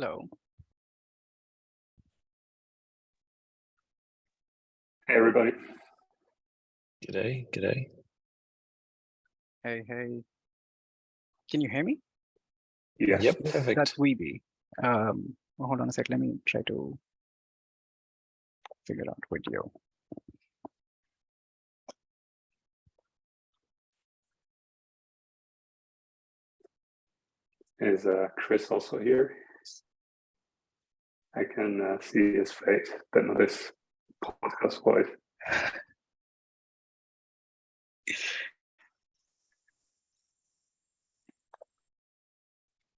Hello. Hey, everybody. G'day. Hey. Can you hear me? Yes. Yep, perfect. That's Weeby. Well, hold on a sec. Let me try to figure out video. Is Chris also here? I can see his face, but not his podcast voice.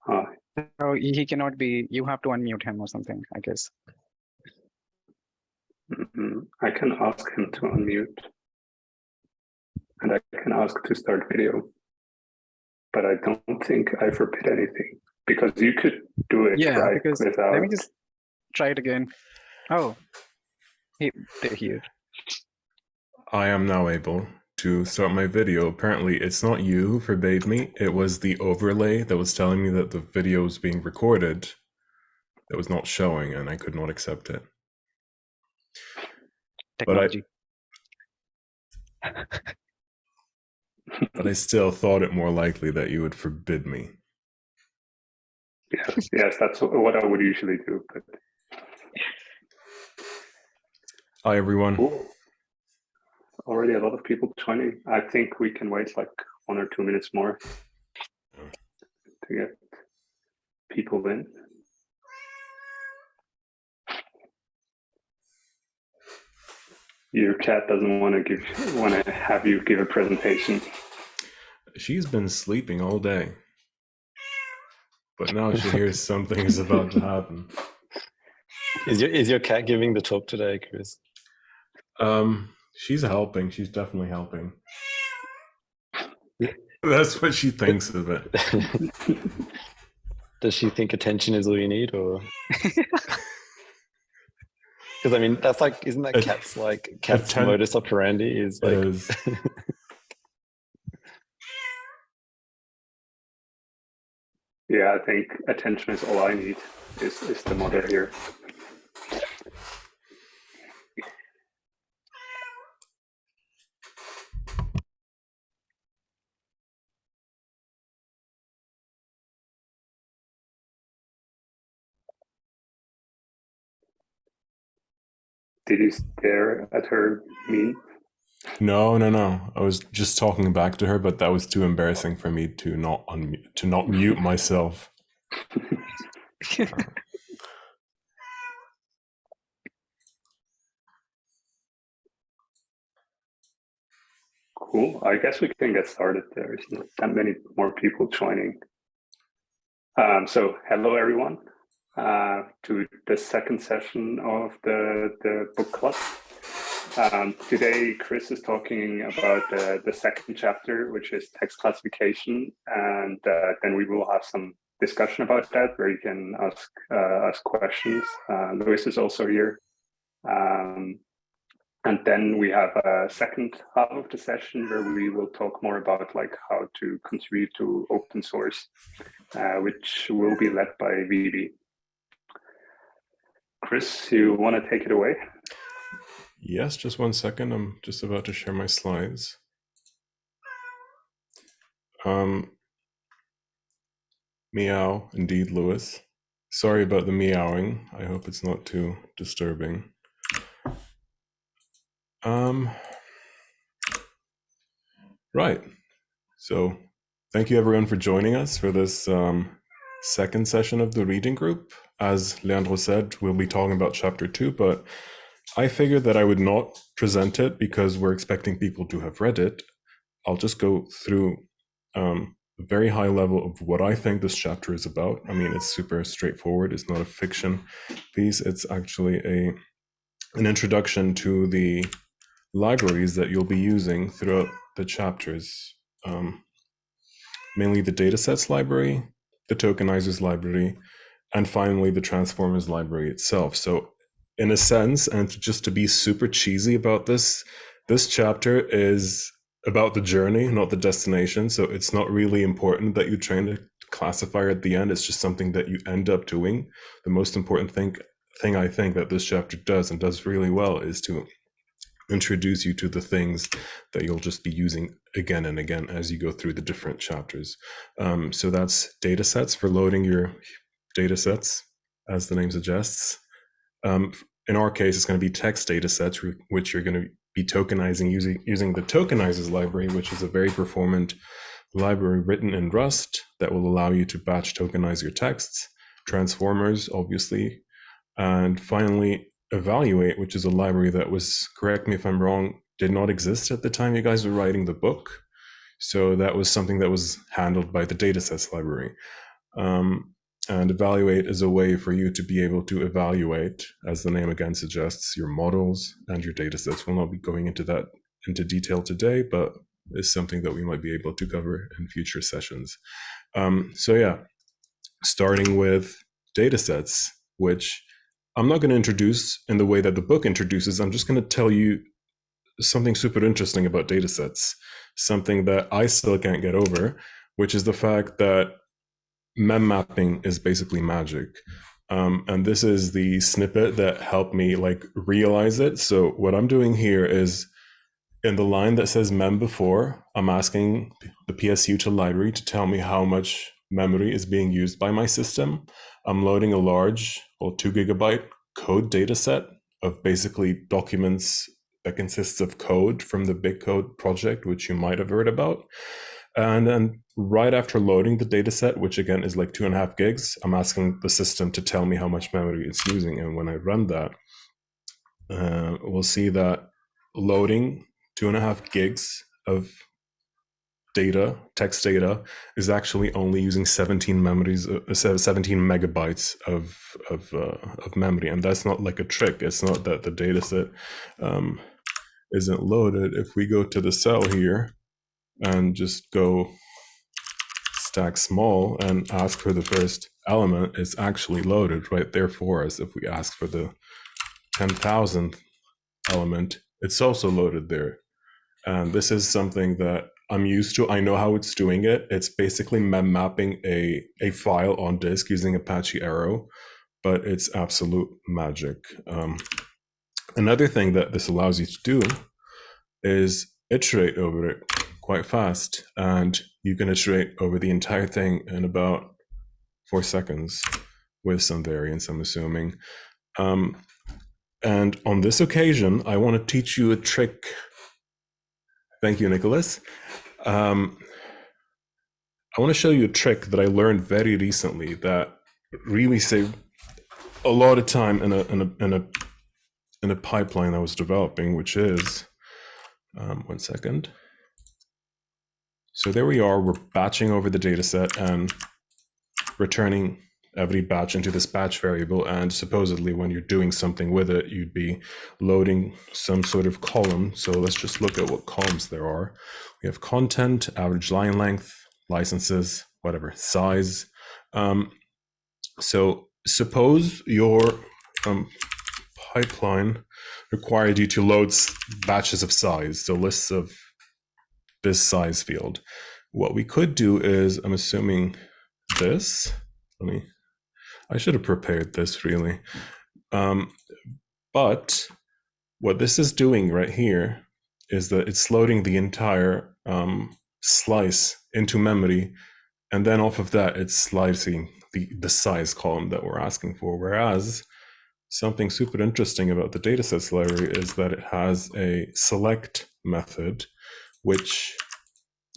Oh, he cannot be. You have to unmute him or something, I guess. I can ask him to unmute, and I can ask to start video, but I don't think I forbid anything because you could do it, Yeah, right? because Without... let me just try it again. Oh, there he is. I am now able to start my video. Apparently, it's not you who forbade me. It was the overlay that was telling me that the video was being recorded that was not showing, and I could not accept it. Technology. But I still thought it more likely that you would forbid me. Yes, that's what I would usually do. But... Hi, everyone. Cool. Already a lot of people joining. I think we can wait like 1 or 2 minutes more to get people in. Your chat doesn't want to have you give a presentation. She's been sleeping all day, but now she hears something is about to happen. Is your cat giving the talk today, Chris? She's helping. She's definitely helping. That's what she thinks of it. Does she think attention is all you need, or? Because I mean, that's like, isn't that cat's modus operandi? Is like. It is. Yeah, I think attention is all I need. Is the motto here. Did you stare at her mean? No. I was just talking back to her, but that was too embarrassing for me to not mute myself. Cool. I guess we can get started. There's not that many more people joining. So hello, everyone, to the second session of the book club. Today, Chris is talking about the second chapter, which is text classification, and then we will have some discussion about that, where you can ask questions. Louis is also here. And then we have a second half of the session where we will talk more about like how to contribute to open source, which will be led by Vivi. Chris, you want to take it away? Yes, just 1 second. I'm just about to share my slides. Meow, indeed, Louis. Sorry about the meowing. I hope it's not too disturbing. Right. So thank you everyone for joining us for this second session of the reading group. As Leandro said, we'll be talking about chapter 2, but I figured that I would not present it because we're expecting people to have read it. I'll just go through a very high level of what I think this chapter is about. I mean, it's super straightforward. It's not a fiction piece. It's actually an introduction to the libraries that you'll be using throughout the chapters, mainly the Datasets library, the Tokenizers library, and finally the Transformers library itself. So in a sense, and just to be super cheesy about this chapter is about the journey, not the destination. So it's not really important that you train a classifier at the end. It's just something that you end up doing. The most important thing I think that this chapter does, and does really well, is to introduce you to the things that you'll just be using again and again as you go through the different chapters. So that's datasets, for loading your datasets, as the name suggests. In our case, it's going to be text datasets, which you're going to be tokenizing using the Tokenizers library, which is a very performant library written in Rust that will allow you to batch tokenize your texts. Transformers, obviously. And finally, evaluate, which is a library that was, correct me if I'm wrong, did not exist at the time you guys were writing the book. So that was something that was handled by the Datasets library. And evaluate is a way for you to be able to evaluate, as the name again suggests, your models and your datasets. We'll not be going into detail today, but it's something that we might be able to cover in future sessions. So yeah, starting with datasets, which I'm not going to introduce in the way that the book introduces. I'm just going to tell you something super interesting about datasets, something that I still can't get over, which is the fact that mem mapping is basically magic. And this is the snippet that helped me realize it. So what I'm doing here is, in the line that says mem before, I'm asking the PSUtil library to tell me how much memory is being used by my system. I'm loading a large, 2 gigabyte code dataset of basically documents that consists of code from the Big Code project, which you might have heard about. And then right after loading the dataset, which again is 2.5 gigs, I'm asking the system to tell me how much memory it's using. And when I run that, we'll see that loading 2.5 gigs of data, text data, is actually only using 17 megabytes of memory. And that's not a trick. It's not that the dataset isn't loaded. If we go to the cell here and just go stack small and ask for the first element, it's actually loaded right there for us. If we ask for the 10,000th element, it's also loaded there. And this is something that I'm used to. I know how it's doing it. It's basically mem mapping a file on disk using Apache Arrow, but it's absolute magic. Another thing that this allows you to do is iterate over it quite fast. And you can iterate over the entire thing in about 4 seconds with some variance, I'm assuming. And on this occasion, I want to teach you a trick. Thank you, Nicholas. I want to show you a trick that I learned very recently that really saved a lot of time in a pipeline I was developing, which is 1 second. So there we are. We're batching over the data set and returning every batch into this batch variable. And supposedly when you're doing something with it, you'd be loading some sort of column. So let's just look at what columns there are. We have content, average line length, licenses, whatever, size. So suppose your pipeline required you to load batches of size, so lists of this size field. What we could do is, I'm assuming this, I should have prepared this really. But what this is doing right here is that it's loading the entire slice into memory. And then off of that, it's slicing the size column that we're asking for. Whereas something super interesting about the datasets library is that it has a select method, which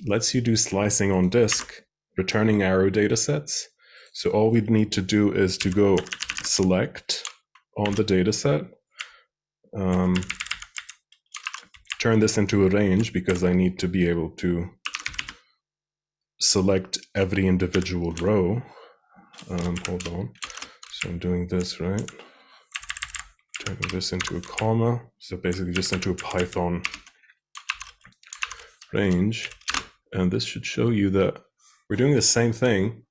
lets you do slicing on disk, returning arrow datasets. So all we'd need to do is to go select on the dataset, turn this into a range because I need to be able to select every individual row. Hold on. So I'm doing this, right? Turning this into a comma. So basically just into a Python range. And this should show you that we're doing the same thing,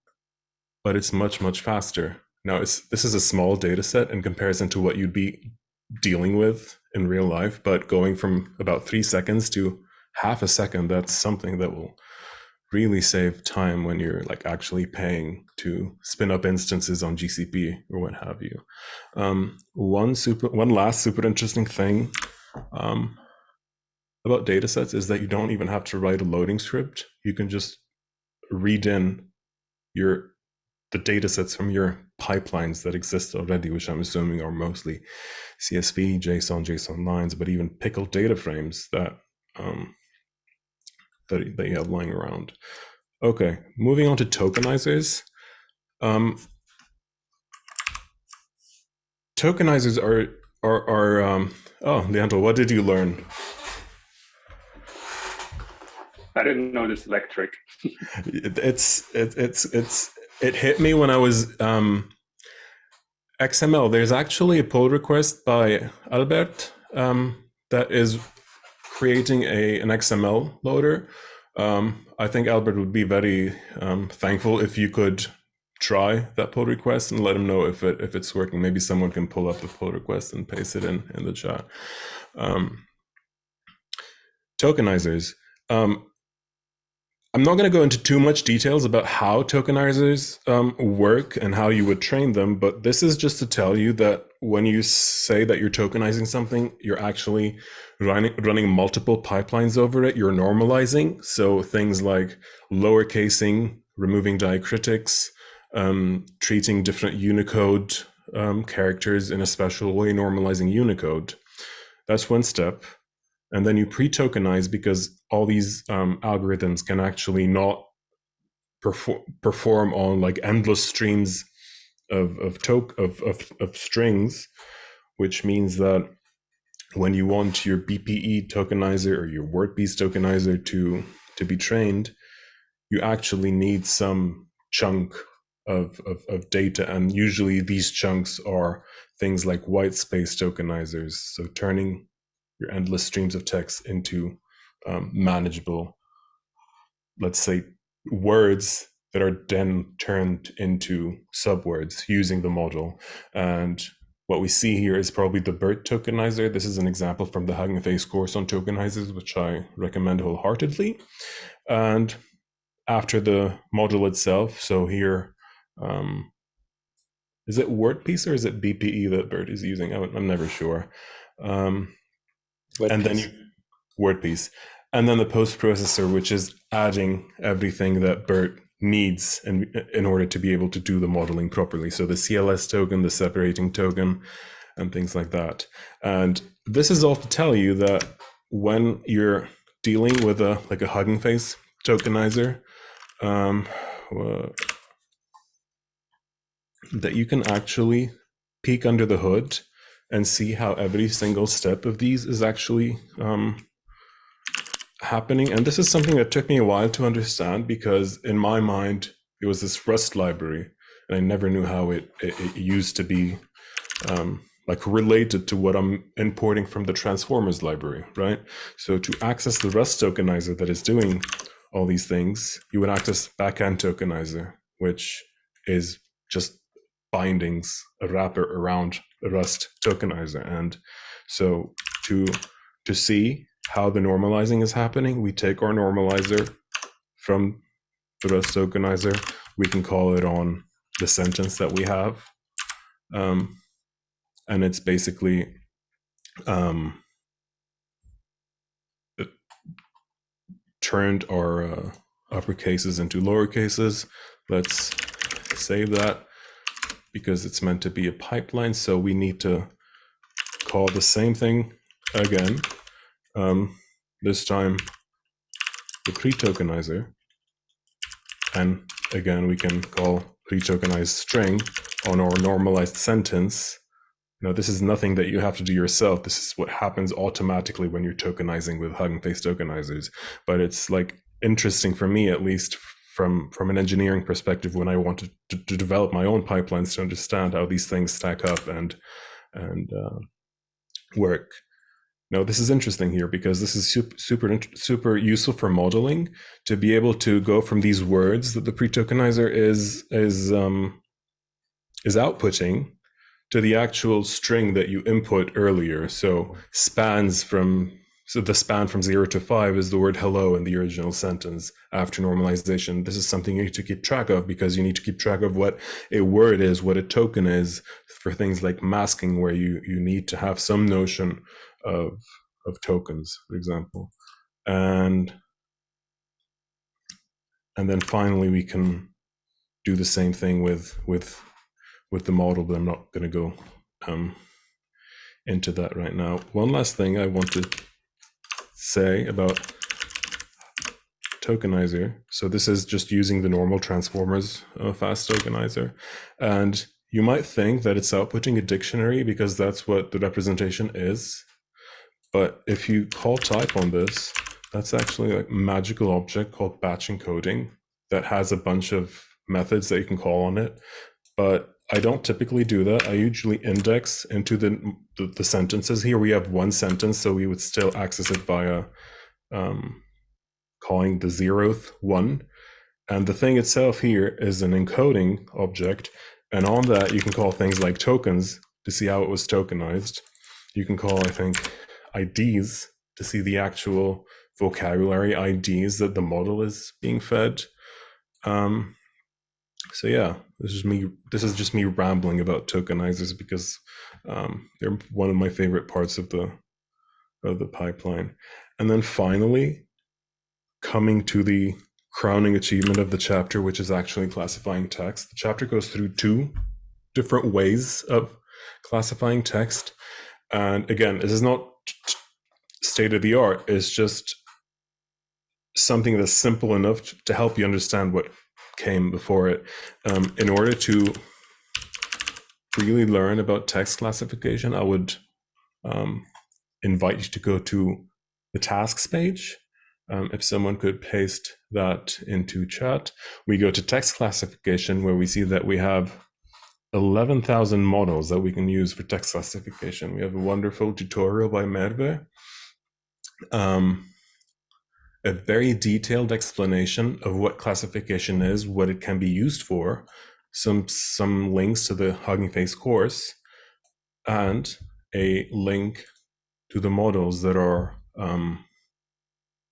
but it's much, much faster. Now, this is a small data set in comparison to what you'd be dealing with in real life, but going from about 3 seconds to half a second, that's something that will really save time when you're like actually paying to spin up instances on GCP or what have you. One last super interesting thing about datasets is that you don't even have to write a loading script. You can just read in the datasets from your pipelines that exist already, which I'm assuming are mostly CSV, JSON lines, but even pickled data frames that that you have lying around. Okay, moving on to tokenizers. Tokenizers are oh, Leandro, what did you learn? I didn't know this electric. It hit me when I was XML. There's actually a pull request by Albert that is creating an XML loader. I think Albert would be very thankful if you could try that pull request and let him know if it's working. Maybe someone can pull up the pull request and paste it in the chat. Tokenizers. I'm not going to go into too much details about how tokenizers work and how you would train them, but this is just to tell you that when you say that you're tokenizing something, you're actually running multiple pipelines over it. You're normalizing. So things like lowercasing, removing diacritics, treating different Unicode characters in a special way, normalizing Unicode. That's one step. And then you pre-tokenize because all these algorithms can actually not perform on like endless streams of strings, which means that when you want your BPE tokenizer or your WordPiece tokenizer to be trained, you actually need some chunk of data, and usually these chunks are things like white space tokenizers, so turning your endless streams of text into manageable, let's say, words that are then turned into subwords using the model. And what we see here is probably the BERT tokenizer. This is an example from the Hugging Face course on tokenizers, which I recommend wholeheartedly. And after the module itself, so here, is it WordPiece or is it BPE that BERT is using? I'm never sure. And then WordPiece, and then the post processor, which is adding everything that BERT needs in order to be able to do the modeling properly. So the CLS token, the separating token, and things like that. And this is all to tell you that when you're dealing with a Hugging Face tokenizer, that you can actually peek under the hood and see how every single step of these is actually happening. And this is something that took me a while to understand, because in my mind, it was this Rust library, and I never knew how it used to be like related to what I'm importing from the Transformers library, right? So to access the Rust tokenizer that is doing all these things, you would access backend tokenizer, which is just bindings, a wrapper around a Rust tokenizer. And so to see how the normalizing is happening, we take our normalizer from the Rust tokenizer, we can call it on the sentence that we have, and it's basically it turned our uppercases into lowercases. Let's save that, because it's meant to be a pipeline, so we need to call the same thing again, this time the pre-tokenizer, and again we can call pre-tokenized string on our normalized sentence. Now, this is nothing that you have to do yourself. This is what happens automatically when you're tokenizing with Hugging Face tokenizers. But it's like interesting for me, at least from an engineering perspective, when I wanted to develop my own pipelines, to understand how these things stack up and work. Now, this is interesting here because this is super useful for modeling, to be able to go from these words that the pre-tokenizer is outputting to the actual string that you input earlier. So spans from So the span from 0 to 5 is the word hello in the original sentence after normalization. This is something you need to keep track of because you need to keep track of what a word is, what a token is for things like masking, where you need to have some notion of tokens, for example. And then finally, we can do the same thing with the model, but I'm not going to go into that right now. One last thing I want to say about Tokenizer. So this is just using the normal transformers fast tokenizer. And you might think that it's outputting a dictionary because that's what the representation is. But if you call type on this, that's actually a magical object called batch encoding that has a bunch of methods that you can call on it. But I don't typically do that. I usually index into the sentences. Here we have one sentence, so we would still access it via calling the 0th one. And the thing itself here is an encoding object. And on that, you can call things like tokens to see how it was tokenized. You can call, I think, IDs to see the actual vocabulary IDs that the model is being fed. So yeah, this is just me rambling about tokenizers because they're one of my favorite parts of the pipeline. And then finally, coming to the crowning achievement of the chapter, which is actually classifying text. The chapter goes through 2 different ways of classifying text. And again, this is not state of the art. It's just something that's simple enough to help you understand what came before it. In order to really learn about text classification, I would invite you to go to the tasks page. If someone could paste that into chat, we go to text classification, where we see that we have 11,000 models that we can use for text classification. We have a wonderful tutorial by Merve, a very detailed explanation of what classification is, what it can be used for, some links to the Hugging Face course, and a link to the models that are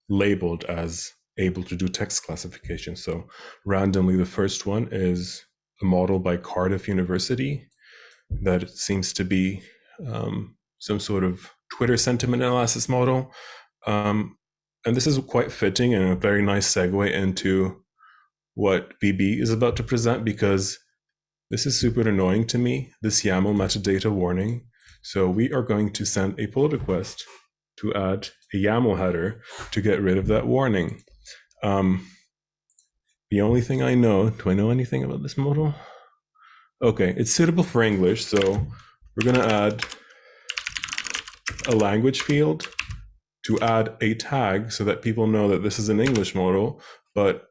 labeled as able to do text classification. So randomly, the first one is a model by Cardiff University that seems to be some sort of Twitter sentiment analysis model. And this is quite fitting and a very nice segue into what VB is about to present, because this is super annoying to me, this YAML metadata warning. So we are going to send a pull request to add a YAML header to get rid of that warning. The only thing I know, do I know anything about this model? Okay, it's suitable for English, so we're going to add a language field to add a tag so that people know that this is an English model, but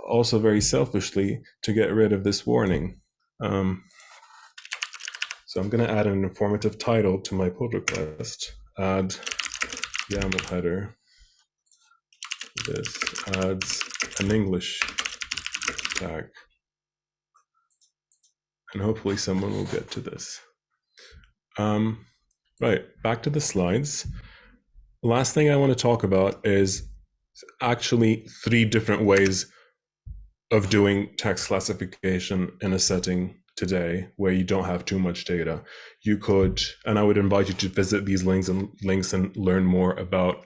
also very selfishly to get rid of this warning. So I'm going to add an informative title to my pull request. Add YAML header. This adds an English tag. And hopefully someone will get to this. Right, back to the slides. Last thing I want to talk about is actually 3 different ways of doing text classification in a setting today where you don't have too much data. You could, and I would invite you to visit these links and learn more about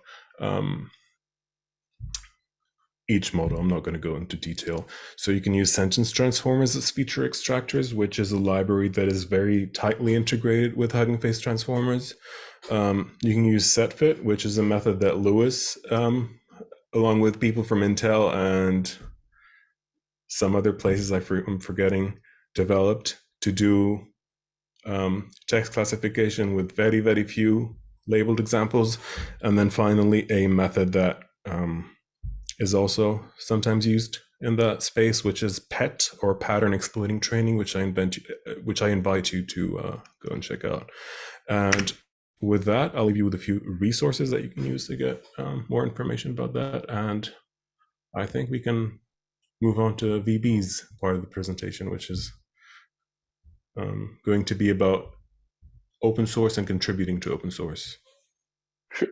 each model. I'm not going to go into detail. So you can use sentence transformers as feature extractors, which is a library that is very tightly integrated with Hugging Face transformers. You can use setfit, which is a method that Lewis, along with people from Intel and some other places I'm forgetting, developed to do text classification with very, very few labeled examples. And then finally, a method that is also sometimes used in that space, which is PET, or pattern exploiting training, which I invite you to go and check out. And with that, I'll leave you with a few resources that you can use to get more information about that. And I think we can move on to VB's part of the presentation, which is going to be about open source and contributing to open source.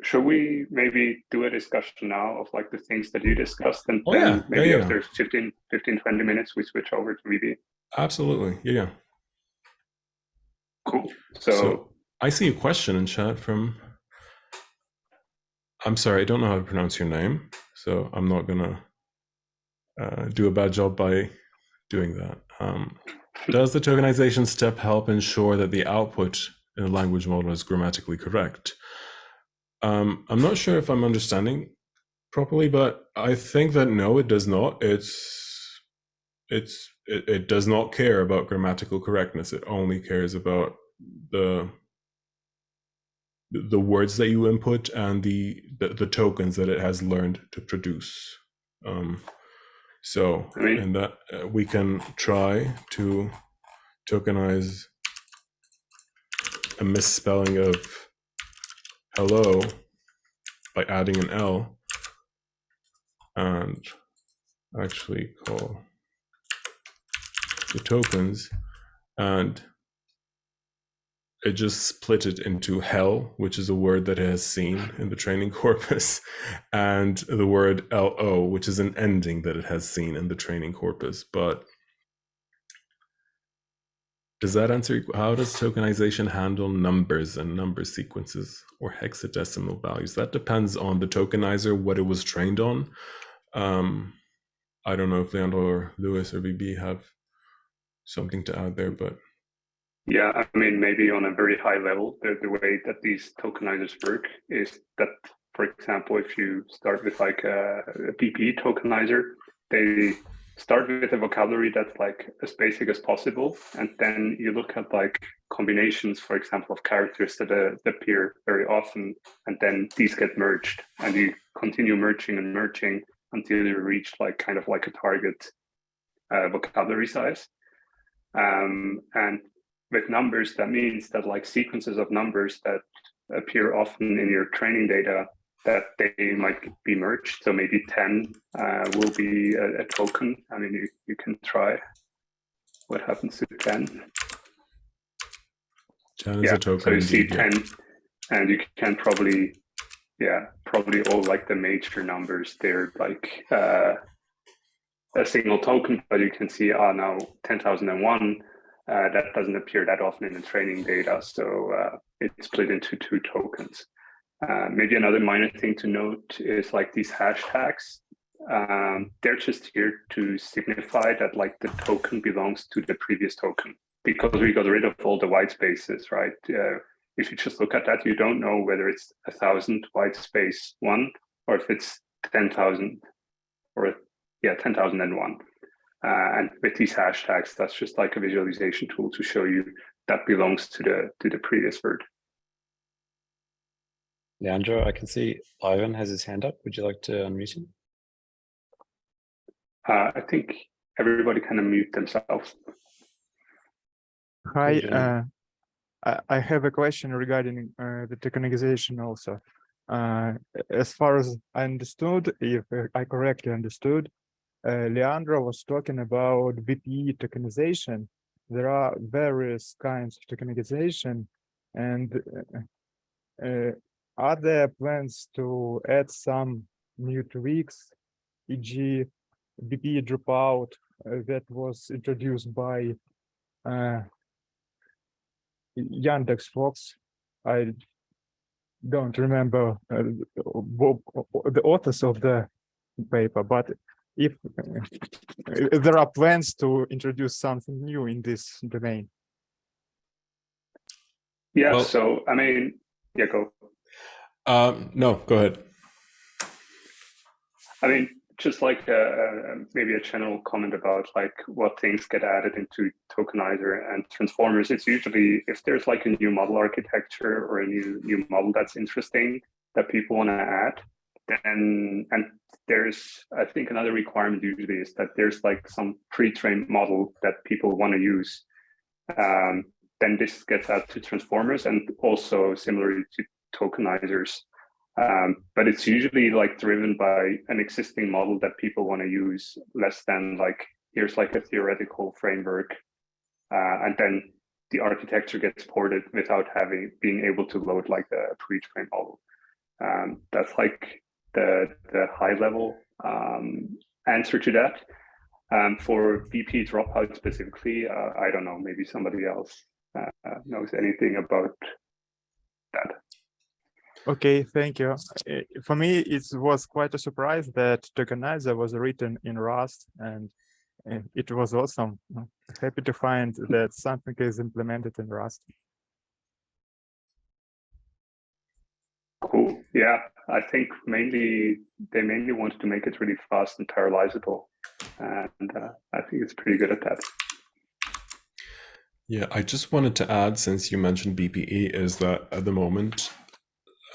Should we maybe do a discussion now of like the things that you discussed, and Oh, then yeah. maybe Yeah, yeah. after 15, 20 minutes, we switch over to VB? Absolutely. Yeah. Cool. So I see a question in chat from, I'm sorry, I don't know how to pronounce your name, so I'm not gonna do a bad job by doing that. Does the tokenization step help ensure that the output in a language model is grammatically correct? I'm not sure if I'm understanding properly, but I think that no, it does not. It does not care about grammatical correctness. It only cares about the words that you input and the tokens that it has learned to produce. So, and that we can try to tokenize a misspelling of hello by adding an L and actually call the tokens, and it just split it into hell, which is a word that it has seen in the training corpus, and the word LO, which is an ending that it has seen in the training corpus. But does that answer? How does tokenization handle numbers and number sequences or hexadecimal values? That depends on the tokenizer, what it was trained on. I don't know if Leandro or Lewis or BB have something to add there, but yeah, I mean, maybe on a very high level, the way that these tokenizers work is that, for example, if you start with like a BP tokenizer, they start with a vocabulary that's like as basic as possible, and then you look at like combinations, for example, of characters that appear very often, and then these get merged, and you continue merging and merging until you reach like kind of like a target vocabulary size. And with numbers, that means that like sequences of numbers that appear often in your training data, that they might be merged. So maybe 10 will be a token. I mean, you can try what happens to 10. 10 is a token. So you see indeed, 10, and you can probably all like the major numbers. They're like a single token, but you can see now 10,001. That doesn't appear that often in the training data, so it's split into 2 tokens. Maybe another minor thing to note is like these hashtags. They're just here to signify that like the token belongs to the previous token, because we got rid of all the white spaces, right? If you just look at that, you don't know whether it's 1,000 white space 1 or if it's 10,000 or 10,001. And with these hashtags, that's just like a visualization tool to show you that belongs to the previous word. Leandro, I can see Ivan has his hand up. Would you like to unmute him? I think everybody can unmute themselves. Hi, I have a question regarding the tokenization also. As far as I understood, if I correctly understood, Leandro was talking about VPE tokenization. There are various kinds of tokenization, and are there plans to add some new tweaks, e.g. VPE dropout that was introduced by Yandex Fox? I don't remember the authors of the paper, but if there are plans to introduce something new in this domain. Yeah, well, so I mean, yeah, go. No, go ahead. I mean, just like maybe a general comment about like what things get added into Tokenizer and transformers. It's usually if there's like a new model architecture or a new model that's interesting that people want to add, then and there's I think another requirement usually is that there's like some pre-trained model that people want to use. Then this gets added to transformers and also similarly to tokenizers. But it's usually like driven by an existing model that people want to use, less than like here's like a theoretical framework, and then the architecture gets ported without being able to load like a pre-trained model. That's like the high level answer to that. For BP dropout specifically, I don't know, maybe somebody else knows anything about that. Okay, thank you. For me, it was quite a surprise that Tokenizer was written in Rust, and it was awesome. Happy to find that something is implemented in Rust. Cool. Yeah, I think they mainly wanted to make it really fast and parallelizable, and I think it's pretty good at that. Yeah, I just wanted to add, since you mentioned BPE, is that at the moment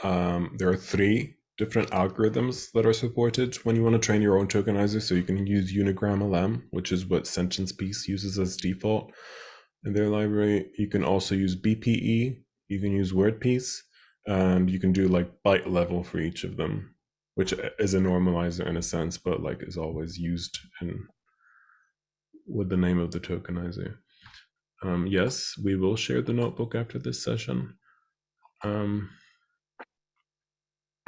there are 3 different algorithms that are supported when you want to train your own tokenizer. So you can use Unigram LM, which is what Sentence Piece uses as default in their library. You can also use BPE, you can use WordPiece, and you can do like byte level for each of them, which is a normalizer in a sense, but like is always used in with the name of the tokenizer. Yes, we will share the notebook after this session.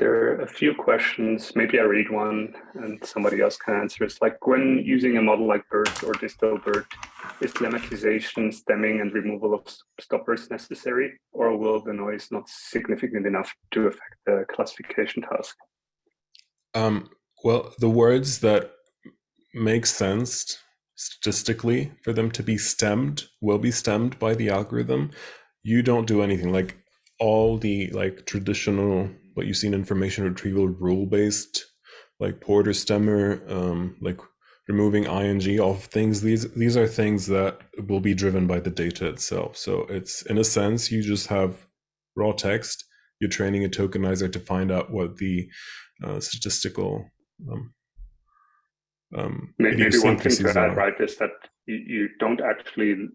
There are a few questions. Maybe I read one and somebody else can answer. It's like, when using a model like BERT or DistilBERT, is lemmatization, stemming, and removal of stoppers necessary, or will the noise not significant enough to affect the classification task? Well, the words that make sense statistically for them to be stemmed will be stemmed by the algorithm. You don't do anything. Like all the like traditional, what you see in information retrieval, rule-based, like Porter stemmer, like removing ing off things. These are things that will be driven by the data itself. So it's, in a sense, you just have raw text. You're training a tokenizer to find out what the statistical maybe one thing to add, are. right, is that you don't actually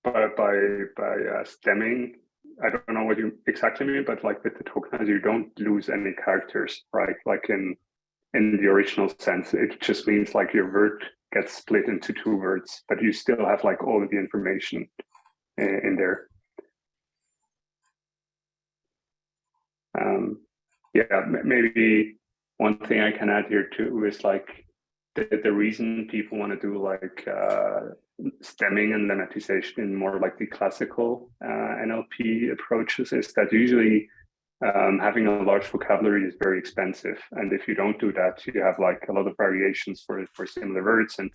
by stemming. I don't know what you exactly mean, but like with the tokenizer, you don't lose any characters, right? Like in the original sense, it just means like your word gets split into 2 words, but you still have like all of the information in there. Yeah, maybe one thing I can add here too is like the reason people want to do like stemming and lemmatization in more like the classical NLP approaches is that usually having a large vocabulary is very expensive. And if you don't do that, you have like a lot of variations for similar words, and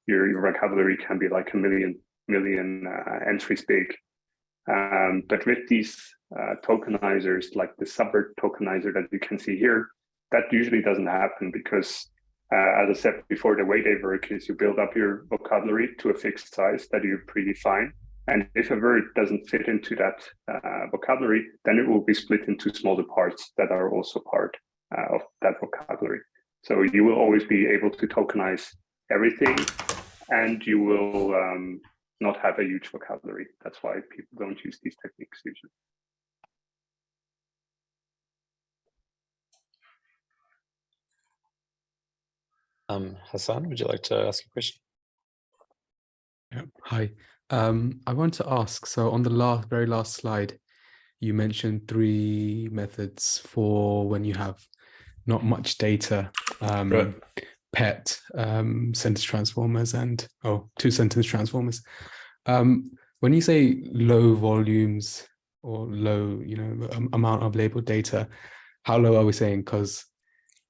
your vocabulary can be like a million entries big. But with these tokenizers, like the subbert tokenizer that you can see here, that usually doesn't happen because, as I said before, the way they work is you build up your vocabulary to a fixed size that you predefine. And if a word doesn't fit into that vocabulary, then it will be split into smaller parts that are also part of that vocabulary. So you will always be able to tokenize everything, and you will not have a huge vocabulary. That's why people don't use these techniques usually. Hassan, would you like to ask a question? Yeah. Hi. I want to ask, so on the very last slide, you mentioned 3 methods for when you have not much data, Right. PET, sentence transformers, and 2 sentence transformers. When you say low volumes or low, amount of labeled data, how low are we saying? Because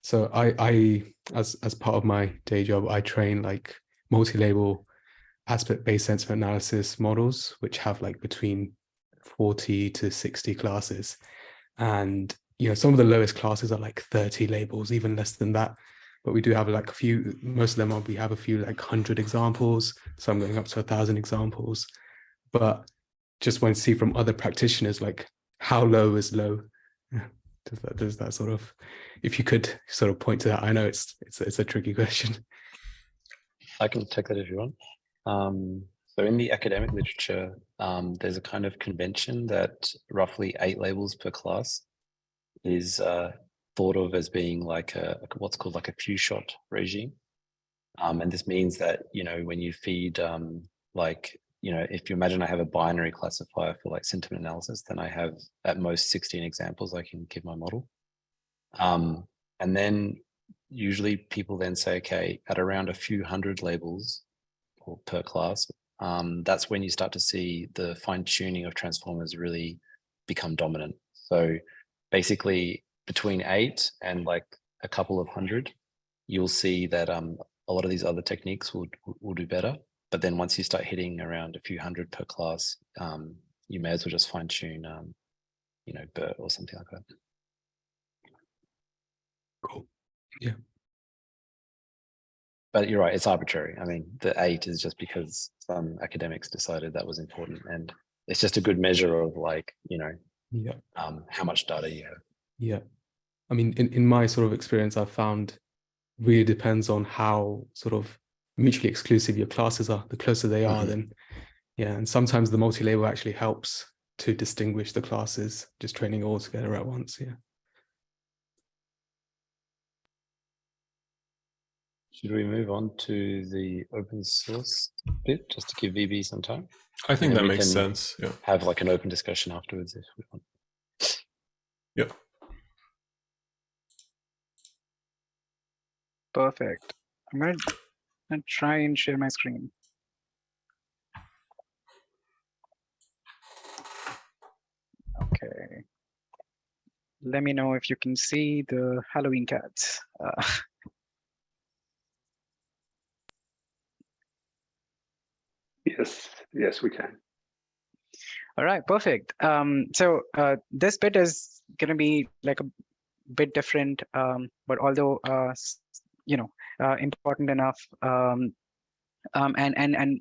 so I as part of my day job, I train like multi-label aspect-based sentiment analysis models, which have like between 40 to 60 classes. And, some of the lowest classes are like 30 labels, even less than that. But we do have like most of them we have a few like 100 examples, some going up to 1,000 examples. But just want to see from other practitioners, like how low is low? Does that sort of, if you could sort of point to that? I know it's a tricky question. I can take that if you want. So in the academic literature, there's a kind of convention that roughly 8 labels per class is thought of as being like what's called like a few shot regime. And this means that, when you feed if you imagine I have a binary classifier for like sentiment analysis, then I have at most 16 examples I can give my model. And then usually people then say, okay, at around a few hundred labels or per class, that's when you start to see the fine tuning of transformers really become dominant. So basically between 8 and like a couple of hundred, you'll see that a lot of these other techniques will do better. But then once you start hitting around a few hundred per class, you may as well just fine tune, you know, BERT or something like that. Cool. Yeah. But you're right, it's arbitrary. I mean, the 8 is just because some academics decided that was important, and it's just a good measure of, like, you know, Yeah. how much data you have. Yeah. I mean, in my sort of experience, I've found really depends on how sort of mutually exclusive your classes are. The closer they are, then yeah. And sometimes the multi-label actually helps to distinguish the classes, just training all together at once. Yeah. Should we move on to the open source bit, just to give VB some time? I think And then that we makes can sense. Yeah. have like an open discussion afterwards if we want. Yep. Perfect. I'm gonna try and share my screen. Okay. Let me know if you can see the Halloween cats. Yes, we can. All right, perfect. So this bit is going to be like a bit different, but although you know, important enough. And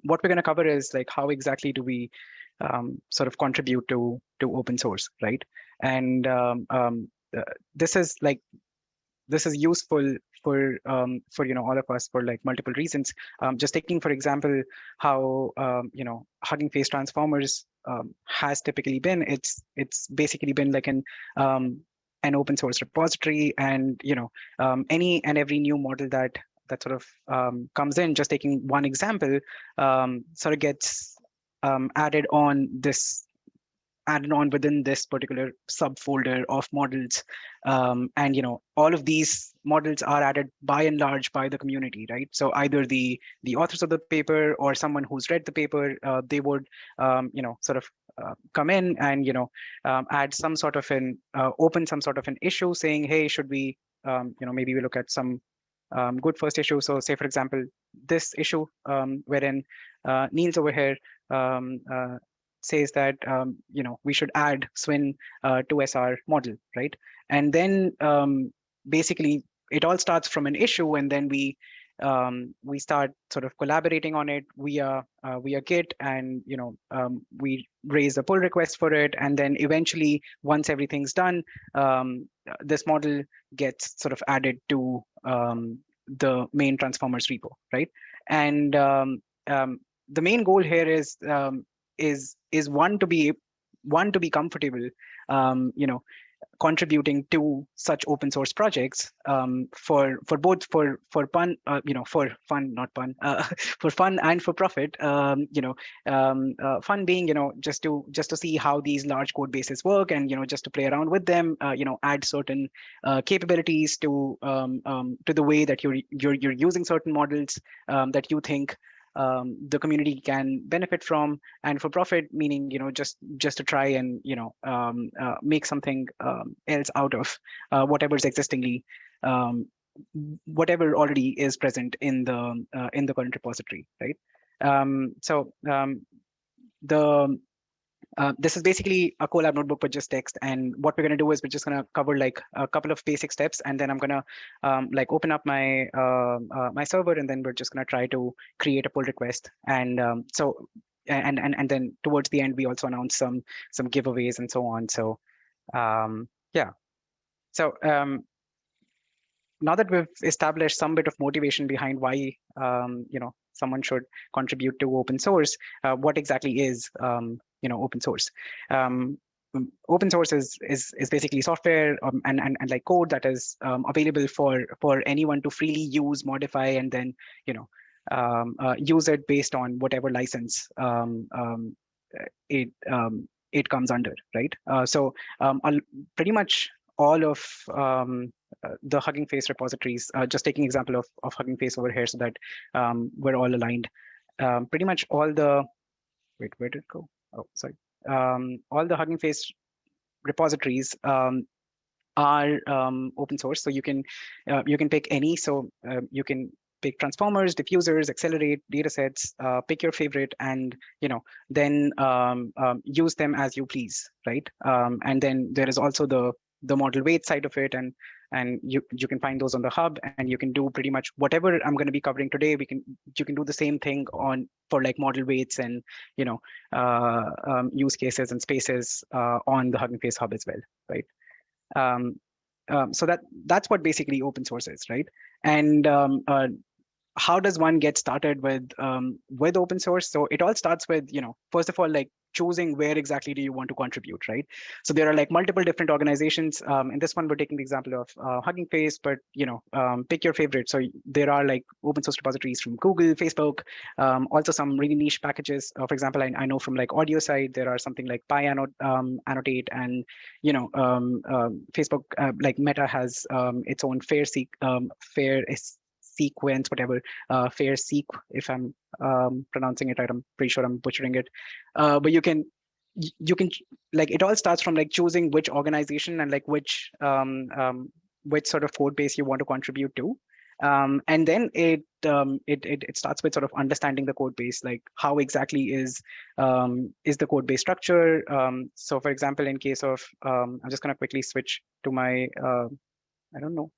what we're going to cover is like how exactly do we sort of contribute to open source, right? And this is useful for you know, all of us for like multiple reasons. Just taking for example how you know, Hugging Face transformers has typically been. It's basically been like an open source repository, and you know, any and every new model that sort of comes in. Just taking one example, sort of gets added on within this particular subfolder of models, and you know, all of these models are added by and large by the community, right? So either the authors of the paper or someone who's read the paper, they would you know, sort of come in and you know, add some sort of an open some sort of an issue saying, hey, should we you know, maybe we look at some good first issue. So say for example this issue wherein Niels over here says that you know, we should add Swin to SR model, right? And then basically it all starts from an issue, and then we start sort of collaborating on it via Git, and you know, we raise a pull request for it, and then eventually once everything's done, this model gets sort of added to the main transformers repo, right? And the main goal here is one to be comfortable you know, contributing to such open source projects for both for fun, you know, for fun, not pun, for fun and for profit. You know, fun being, you know, just to see how these large code bases work, and you know, just to play around with them. You know, add certain capabilities to the way that you're using certain models that you think the community can benefit from. And for profit meaning, you know, just to try and you know, make something else out of whatever's existingly whatever already is present in the current repository, right? This is basically a Colab notebook with just text, and what we're going to do is we're just going to cover like a couple of basic steps, and then I'm going to like open up my my server, and then we're just going to try to create a pull request. And and then towards the end we also announce some giveaways and so on. So yeah, so now that we've established some bit of motivation behind why you know, someone should contribute to open source, what exactly is you know, open source? Open source is basically software and like code that is available for anyone to freely use, modify, and then you know, use it based on whatever license it comes under, right? So pretty much all of the Hugging Face repositories. Just taking example of Hugging Face over here, so that we're all aligned. Pretty much all the where did it go? Oh, sorry. All the Hugging Face repositories are open source, so you can pick any. So you can pick transformers, diffusers, accelerate, datasets, pick your favorite, and then use them as you please, right? And then there is also the model weight side of it, and you can find those on the hub, and you can do pretty much whatever I'm going to be covering today. You can do the same thing for like model weights and use cases and spaces on the Hugging Face hub as well, right? So that's what basically open source is, right? And how does one get started with open source? So it all starts with, first of all, like choosing where exactly do you want to contribute, right? So there are like multiple different organizations. In this one, we're taking the example of Hugging Face, but pick your favorite. So there are like open source repositories from Google, Facebook, also some really niche packages. For example, I know from like audio side, there are something like PyAnnotate, and Facebook, like Meta has its own fair sequence, whatever, fair seq, if I'm pronouncing it right. I'm pretty sure I'm butchering it, but you can like, it all starts from like choosing which organization and like which sort of code base you want to contribute to, and then it starts with sort of understanding the code base, like how exactly is the code base structure. So for example, in case of I'm just going to quickly switch to my I don't know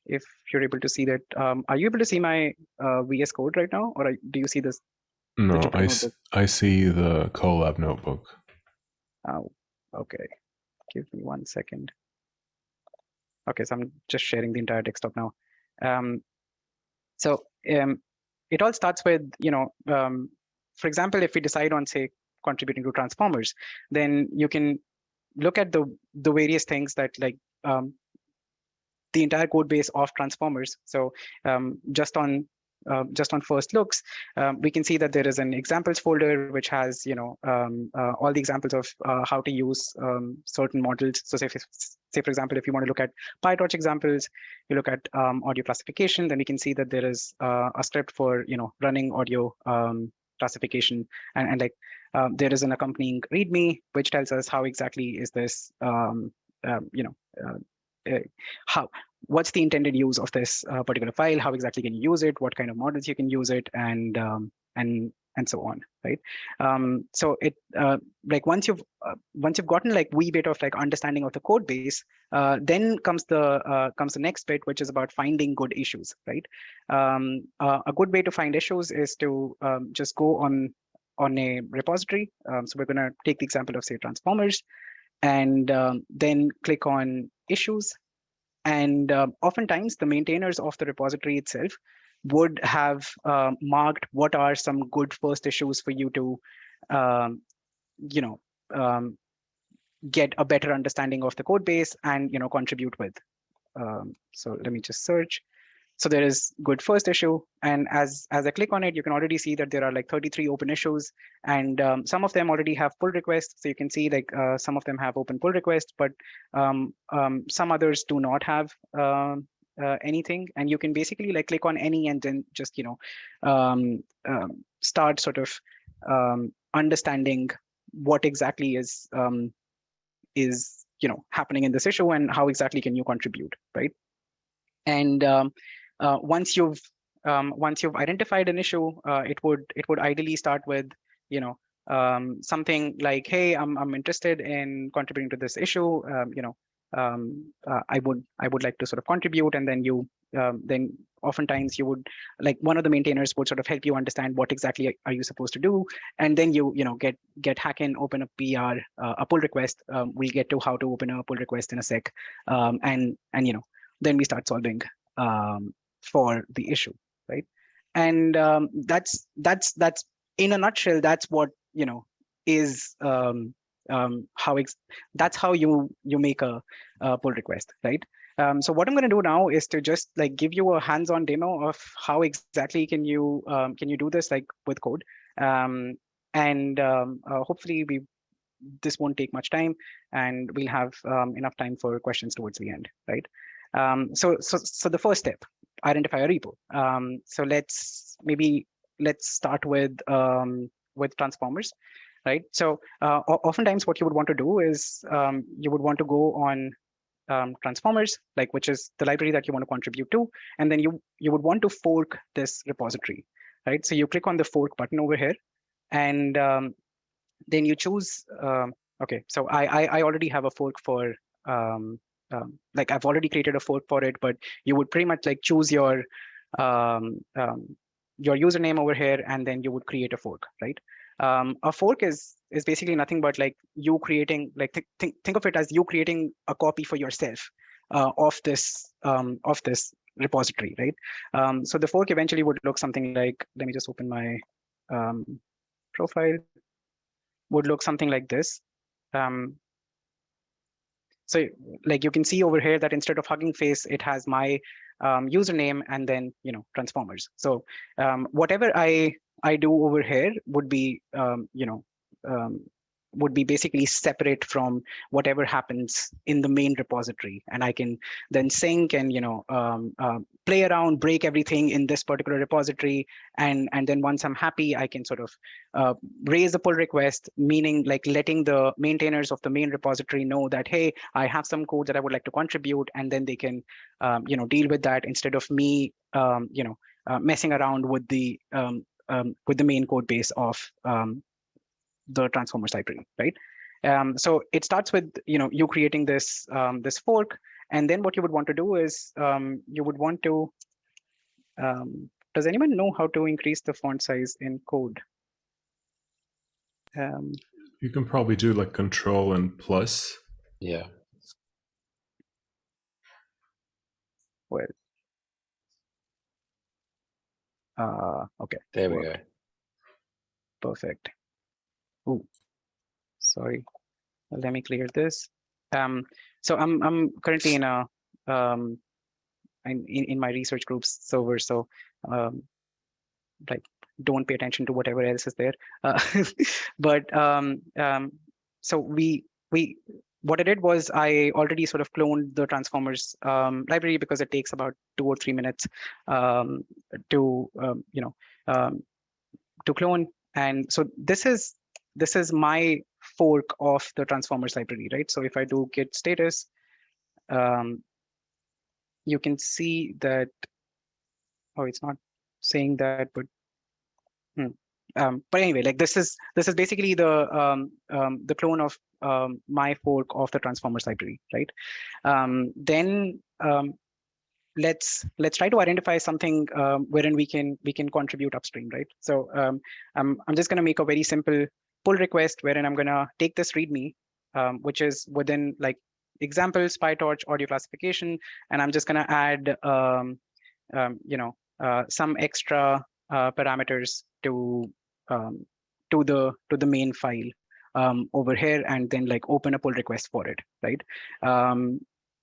if you're able to see that. Are you able to see my VS Code right now, or do you see this? No, I see the Colab notebook. Oh, okay. Give me 1 second. Okay, so I'm just sharing the entire desktop now. So it all starts with, for example, if we decide on, say, contributing to transformers, then you can look at the various things that like the entire code base of transformers. So just on first looks, we can see that there is an examples folder which has all the examples of how to use certain models. So say for example, if you want to look at PyTorch examples, you look at audio classification, then we can see that there is a script for running audio classification, and like there is an accompanying README which tells us how exactly is this what's the intended use of this particular file, how exactly can you use it, what kind of models you can use it, and so on, right? So it like once you've gotten like wee bit of like understanding of the code base, then comes the next bit, which is about finding good issues, right? A good way to find issues is to just go on a repository. So we're going to take the example of, say, transformers, and then click on issues. And oftentimes the maintainers of the repository itself would have marked what are some good first issues for you to get a better understanding of the code base and contribute with. So let me just search. So there is good first issue, and as I click on it, you can already see that there are like 33 open issues, and some of them already have pull requests. So you can see like some of them have open pull requests, but some others do not have anything. And you can basically like click on any and then just start sort of understanding what exactly is happening in this issue and how exactly can you contribute, right? And once you've identified an issue, it would ideally start with something like, hey, I'm interested in contributing to this issue. I would like to sort of contribute, and then then oftentimes you would, like, one of the maintainers would sort of help you understand what exactly are you supposed to do, and then you get hack in, open a PR, a pull request. We'll get to how to open a pull request in a sec, and then we start solving for the issue, right? And that's in a nutshell, that's what is that's how you make a pull request, right? So what I'm going to do now is to just like give you a hands-on demo of how exactly can you do this, like with code, and hopefully this won't take much time, and we'll have enough time for questions towards the end, right? So the first step, identify a repo. So let's start with transformers, right? So oftentimes what you would want to do is you would want to go on transformers, like, which is the library that you want to contribute to, and then you would want to fork this repository, right? So you click on the fork button over here, and then you choose. Okay, so I already have a fork for like, I've already created a fork for it, but you would pretty much like choose your username over here, and then you would create a fork, right? A fork is basically nothing but like you creating, like, think of it as you creating a copy for yourself of this repository, right? So the fork eventually would look something like, let me just open my profile, would look something like this. So like you can see over here that instead of Hugging Face, it has my username and then, transformers. So whatever I do over here would be would be basically separate from whatever happens in the main repository, and I can then sync and play around, break everything in this particular repository, and then once I'm happy, I can sort of raise a pull request, meaning like letting the maintainers of the main repository know that, hey, I have some code that I would like to contribute, and then they can deal with that instead of me messing around with the main code base of the transformers library, right? So it starts with you creating this this fork, and then what you would want to do is you would want to does anyone know how to increase the font size in code? You can probably do like Control and plus. Yeah. Well, okay. There we go. Perfect. Oh, sorry. Let me clear this. So I'm currently in a in my research group's server, so like, don't pay attention to whatever else is there. But so we what I did was I already sort of cloned the transformers library, because it takes about 2 or 3 minutes to to clone. And so this is my fork of the transformers library, right? So if I do git status, you can see that, oh, it's not saying that, but but anyway, like this is basically the clone of my fork of the transformers library, right? Then let's try to identify something wherein we can contribute upstream, right? So I'm just going to make a very simple pull request wherein I'm going to take this README, which is within like examples, PyTorch, audio classification, and I'm just going to add some extra parameters to the main file over here, and then like open a pull request for it, right?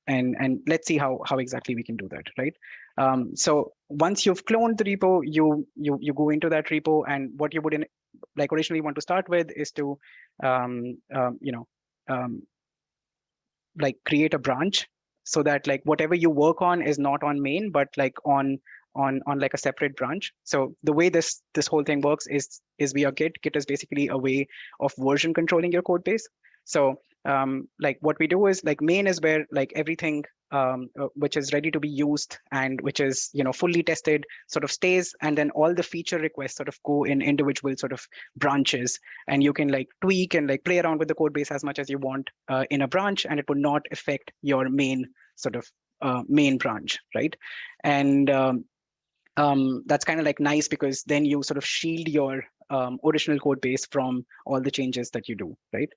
And let's see how exactly we can do that, right? So once you've cloned the repo, you go into that repo, and what you would like originally want to start with is to like create a branch, so that like whatever you work on is not on main, but like on like a separate branch. So the way this whole thing works is via Git. Git is basically a way of version controlling your code base. So like what we do is, like, main is where like everything which is ready to be used and which is fully tested sort of stays, and then all the feature requests sort of go in individual sort of branches, and you can like tweak and like play around with the code base as much as you want in a branch, and it would not affect your main sort of main branch, right? And that's kind of like nice, because then you sort of shield your original code base from all the changes that you do, right?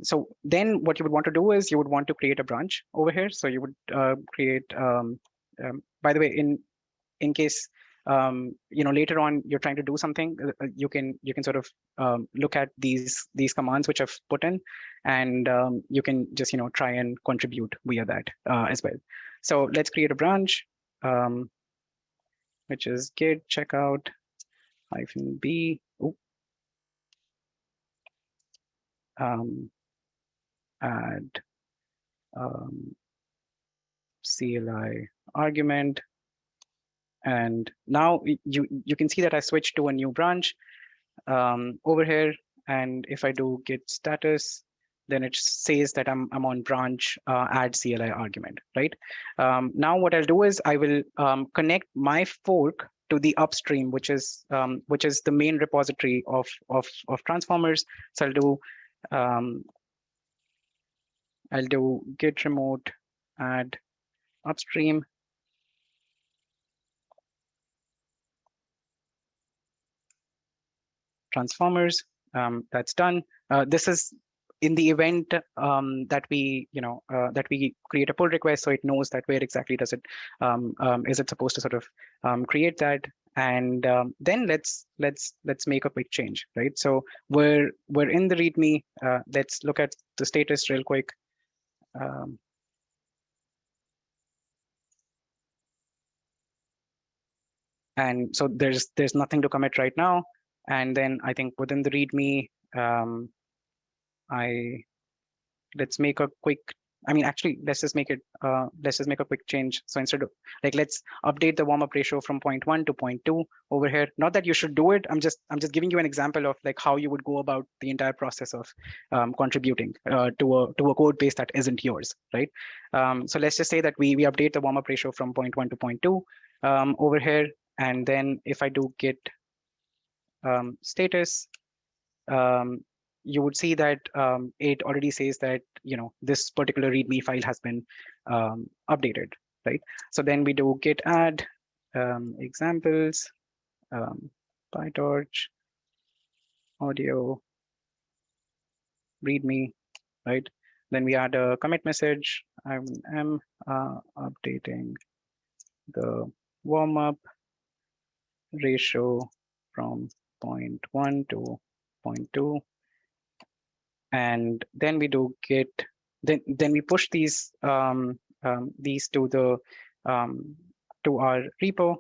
So then what you would want to do is you would want to create a branch over here. So you would create, by the way, in case later on you're trying to do something, you can sort of look at these commands which I've put in, and you can just try and contribute via that as well. So let's create a branch, which is git checkout -b. Ooh. add CLI argument. And now you can see that I switched to a new branch over here. And if I do git status, then it says that I'm on branch add CLI argument, right? Now what I'll do is I will connect my fork to the upstream, which is the main repository of transformers. So I'll do git remote add upstream. Transformers. That's done. This is in the event that we create a pull request, so it knows that where exactly does it is it supposed to sort of create that, and then let's make a quick change, right? So we're in the README. Let's look at the status real quick. And so there's nothing to commit right now. And then I think within the README, let's make a quick. I mean, actually, let's just make a quick change. So instead of let's update the warm-up ratio from 0.1 to 0.2 over here. Not that you should do it. I'm just giving you an example of how you would go about the entire process of contributing to a code base that isn't yours, right? So let's just say that we update the warm-up ratio from 0.1 to 0.2 over here. And then if I do git status, you would see that it already says that this particular README file has been updated, right? So then we do git add examples, PyTorch, audio, README, right? Then we add a commit message. I am updating the warm-up ratio from 0.1 to 0.2. And then we do git. Then we push these to the to our repo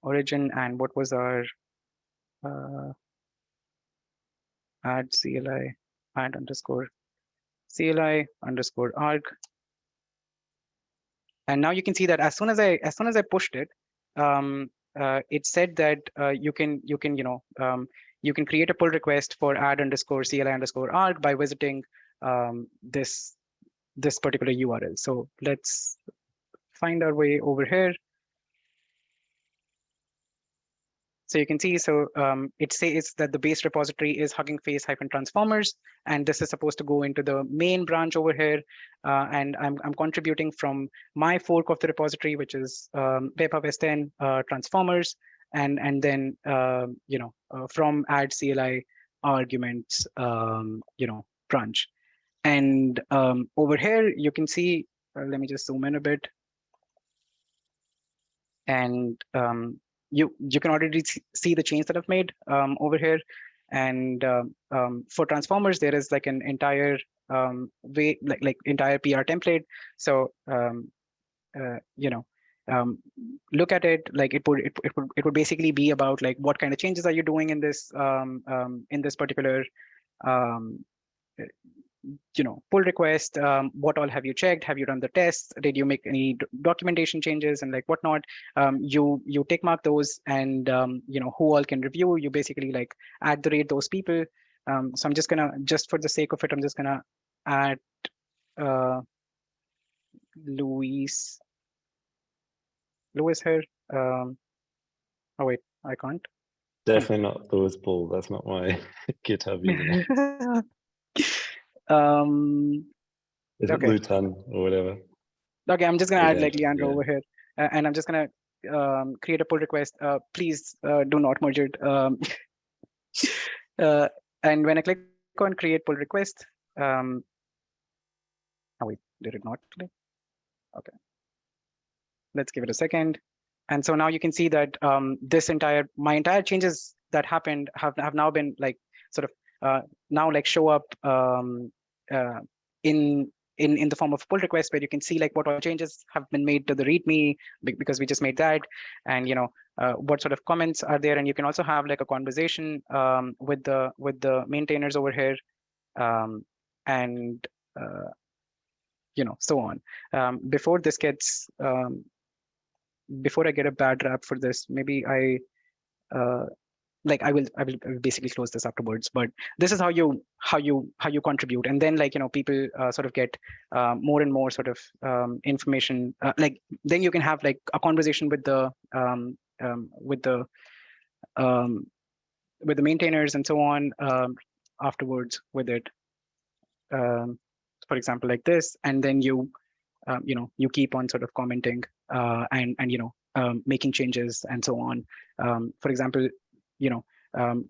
origin. And what was our add CLI add underscore CLI underscore arg. And now you can see that as soon as I pushed it, it said that you can create a pull request for add underscore CLI underscore arg by visiting this particular URL. So let's find our way over here. So you can see, so it says that the base repository is Hugging Face -transformers, and this is supposed to go into the main branch over here. And I'm contributing from my fork of the repository, which is webhub-s10 transformers, and then from add CLI arguments branch. And over here you can see. Let me just zoom in a bit, and you can already see the change that I've made over here. And for transformers, there is an entire way, entire PR template. So look at it. It would basically be about what kind of changes are you doing in this particular pull request. What all have you checked? Have you run the tests? Did you make any documentation changes and whatnot? You tick mark those, and who all can review. You basically @rate those people. So I'm just for the sake of it, I'm just gonna add Louis here. Oh wait, I can't. Definitely not Louis Bull. That's not my GitHub username. Is it Okay. Lutan or whatever? Okay, I'm just gonna add Yeah, Leandro yeah. over here, and I'm just gonna create a pull request. Please do not merge it. And when I click on create pull request, oh wait, did it not click? Okay, let's give it a second. And so now you can see that my entire changes that happened have now been sort of now show up in in the form of a pull request where you can see like what all changes have been made to the README because we just made that, and what sort of comments are there, and you can also have like a conversation with the maintainers over here, and so on. Before this gets before I get a bad rap for this, maybe I will basically close this afterwards. But this is how you contribute, and then people sort of get more and more sort of information. Then you can have like a conversation with the maintainers and so on afterwards with it. For example, like this, and then you keep on sort of commenting and making changes and so on. For example,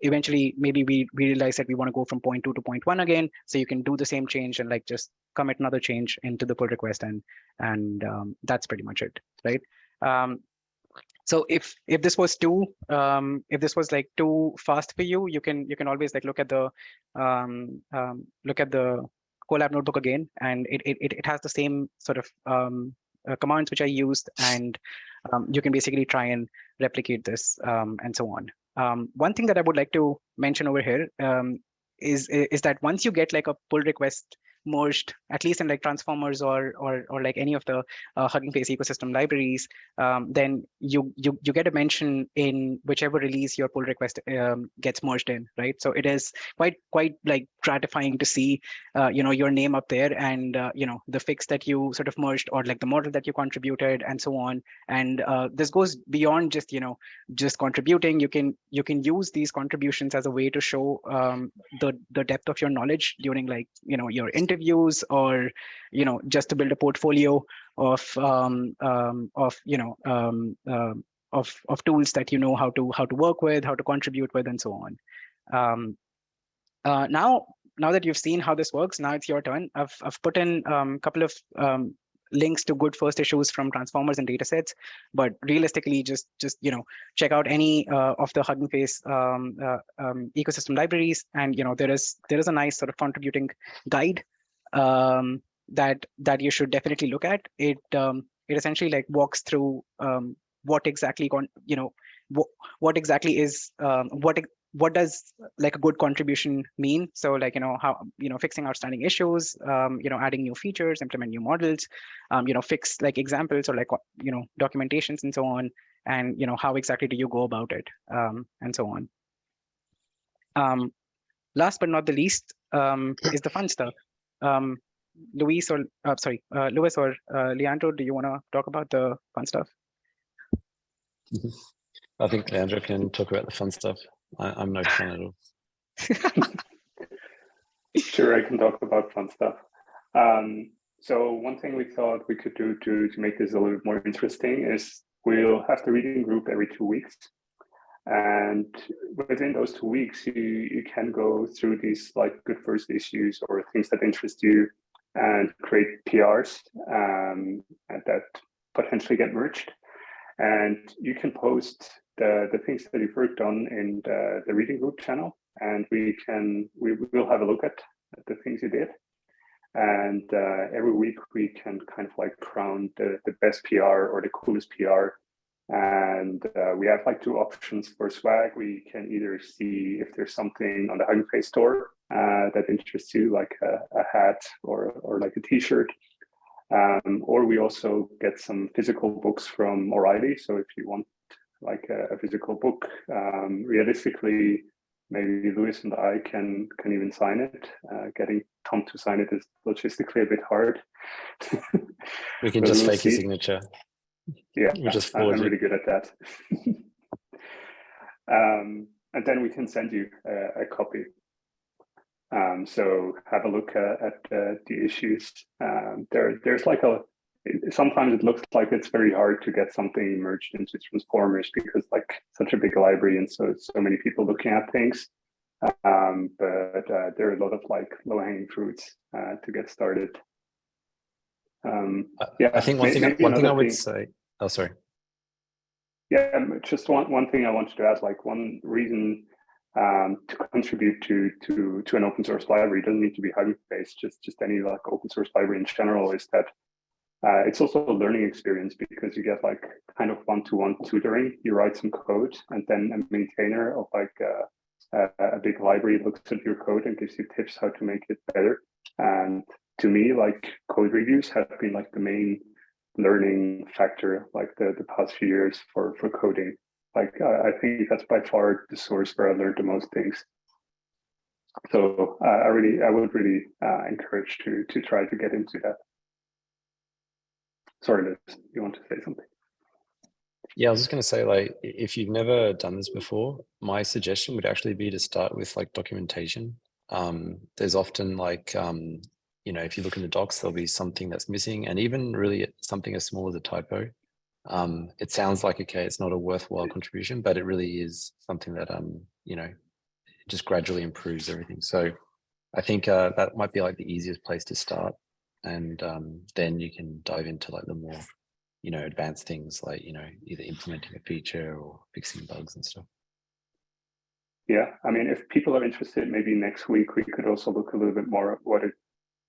eventually maybe we realize that we want to go from 0.2 to 0.1 again, so you can do the same change and like just commit another change into the pull request, and that's pretty much it, right? So if this was like too fast for you, you can always like look at the Colab notebook again, and it has the same sort of commands which I used, and you can basically try and replicate this and so on. One thing that I would like to mention over here is that once you get like a pull request merged, at least in like transformers or like any of the Hugging Face ecosystem libraries, then you get a mention in whichever release your pull request gets merged in, right? So it is quite like gratifying to see your name up there, and the fix that you sort of merged, or like the model that you contributed and so on. And this goes beyond just just contributing. You can use these contributions as a way to show the depth of your knowledge during like your interviews, or just to build a portfolio of tools that how to work with, how to contribute with, and so on. Now that you've seen how this works, now it's your turn. I've put in a couple of links to good first issues from Transformers and Datasets, but realistically, just check out any of the Hugging Face ecosystem libraries, and there is a nice sort of contributing guide that you should definitely look at. It essentially like walks through what exactly what exactly is what does like a good contribution mean. So like how fixing outstanding issues, adding new features, implement new models, fix like examples or like documentations and so on, and how exactly do you go about it, and so on. Last but not the least is the fun stuff. Louis or Leandro, do you want to talk about the fun stuff? I think Leandro can talk about the fun stuff. I'm no fun at all. Sure, I can talk about fun stuff. So one thing we thought we could do to make this a little bit more interesting is we'll have the reading group every 2 weeks. And within those 2 weeks, you can go through these like good first issues or things that interest you and create PRs that potentially get merged. And you can post the things that you've worked on in the reading group channel, and we will have a look at the things you did. And every week we can kind of like crown the best PR or the coolest PR. And we have like 2 options for swag. We can either see if there's something on the Hugging Face store that interests you, like a hat or like a t-shirt. Or we also get some physical books from O'Reilly. So if you want like a physical book, realistically, maybe Louis and I can even sign it. Getting Tom to sign it is logistically a bit hard. We can just fake his signature. Yeah, we just I'm really good at that. And then we can send you a copy. So have a look at the issues. There's like sometimes it looks like it's very hard to get something merged into Transformers because like such a big library and so many people looking at things. But there are a lot of like low-hanging fruits to get started. Yeah, I think one thing I would say. Oh, sorry. Yeah, just one thing I wanted to add. Like one reason to contribute to an open source library. It doesn't need to be Hugging Face, just any like open source library in general, is that it's also a learning experience, because you get like kind of one-to-one tutoring. You write some code, and then a maintainer of like a big library looks at your code and gives you tips how to make it better. And to me, like, code reviews have been like the main learning factor, like the past few years for coding. Like, I think that's by far the source where I learned the most things. So I would really encourage to try to get into that. Sorry, Liz, you want to say something? Yeah, I was just going to say, like, if you've never done this before, my suggestion would actually be to start with like documentation. There's often like, you know, if you look in the docs, there'll be something that's missing, and even really something as small as a typo. It sounds like, okay, it's not a worthwhile contribution, but it really is something that, you know, just gradually improves everything. So I think that might be like the easiest place to start. And then you can dive into like the more, you know, advanced things, like, you know, either implementing a feature or fixing bugs and stuff. Yeah, I mean, if people are interested, maybe next week we could also look a little bit more at what it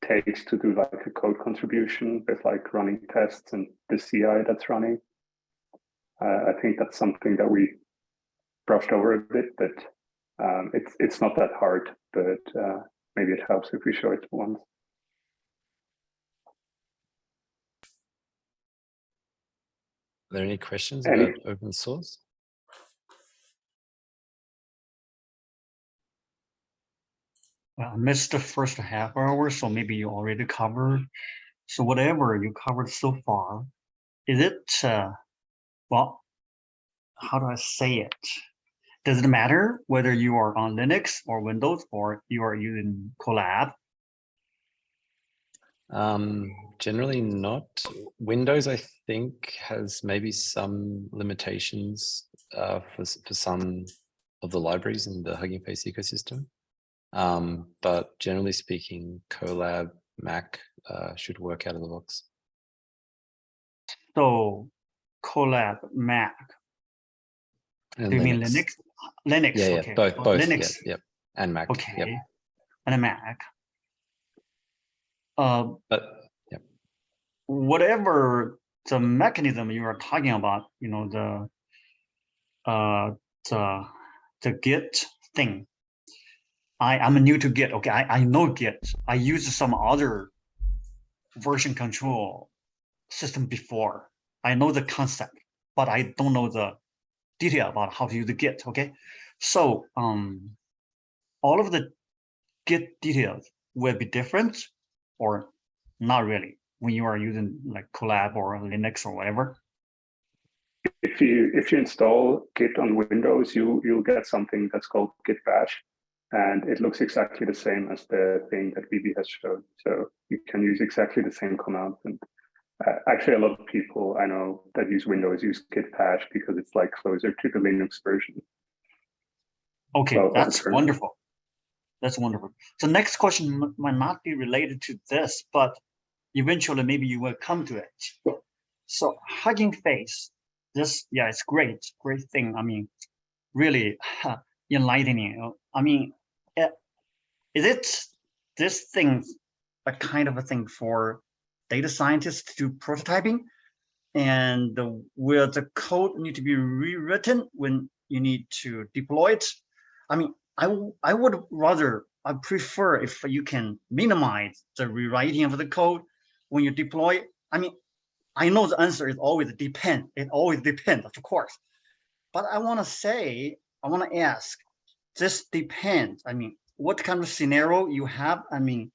takes to do like a code contribution with like running tests and the CI that's running. I think that's something that we brushed over a bit, but it's not that hard, but maybe it helps if we show it once. Are there any questions about open source? I missed the first half hour, so maybe you already covered. So whatever you covered so far, is it, well, how do I say it? Does it matter whether you are on Linux or Windows or you are using Colab? Generally not. Windows, I think, has maybe some limitations for some of the libraries in the Hugging Face ecosystem. But generally speaking, Colab Mac should work out of the box. So Colab Mac. And Do you mean Linux? Linux, yeah, okay. both, so both, Linux. yep, and Mac. Okay, yep. and a Mac. But yeah, whatever the mechanism you are talking about, you know, the Git thing. I'm new to Git. Okay, I know Git. I used some other version control system before. I know the concept, but I don't know the detail about how to use the Git. Okay, so all of the Git details will be different, or not really, when you are using like Colab or Linux or whatever. If you install Git on Windows, you'll get something that's called Git Bash, and it looks exactly the same as the thing that Vivi has shown. So you can use exactly the same commands. And actually, a lot of people I know that use Windows use Git Bash because it's like closer to the Linux version. Okay, well, that's wonderful. That's wonderful. So next question might not be related to this, but eventually maybe you will come to it. So Hugging Face, this, yeah, it's great thing. I mean, really enlightening. I mean, is it this thing a kind of a thing for data scientists to do prototyping? And will the code need to be rewritten when you need to deploy it? I mean, I would rather, I prefer if you can minimize the rewriting of the code when you deploy. I mean, I know the answer is always depend. It always depends, of course. But I want to ask, this depends. I mean, what kind of scenario you have? I mean,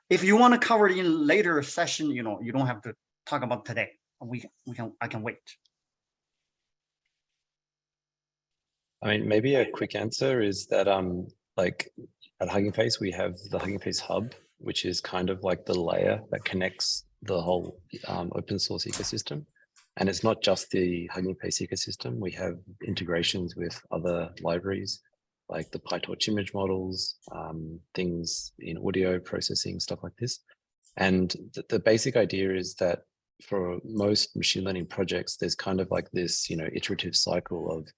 if you want to cover it in later session, you know, you don't have to talk about today. I can wait. I mean, maybe a quick answer is that like at Hugging Face, we have the Hugging Face Hub, which is kind of like the layer that connects the whole open source ecosystem. And it's not just the Hugging Face ecosystem. We have integrations with other libraries, like the PyTorch image models, things in audio processing, stuff like this. And the basic idea is that for most machine learning projects, there's kind of like this, you know, iterative cycle of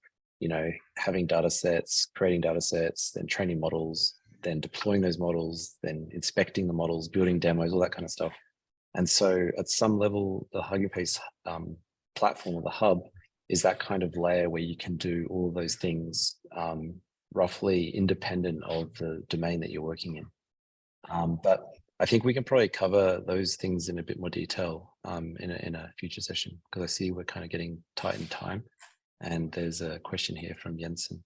having data sets, creating data sets, then training models, then deploying those models, then inspecting the models, building demos, all that kind of stuff. And so at some level, the Hugging Face platform or the hub is that kind of layer where you can do all of those things roughly independent of the domain that you're working in. But I think we can probably cover those things in a bit more detail in a future session, because I see we're kind of getting tight in time. And there's a question here from Jensen.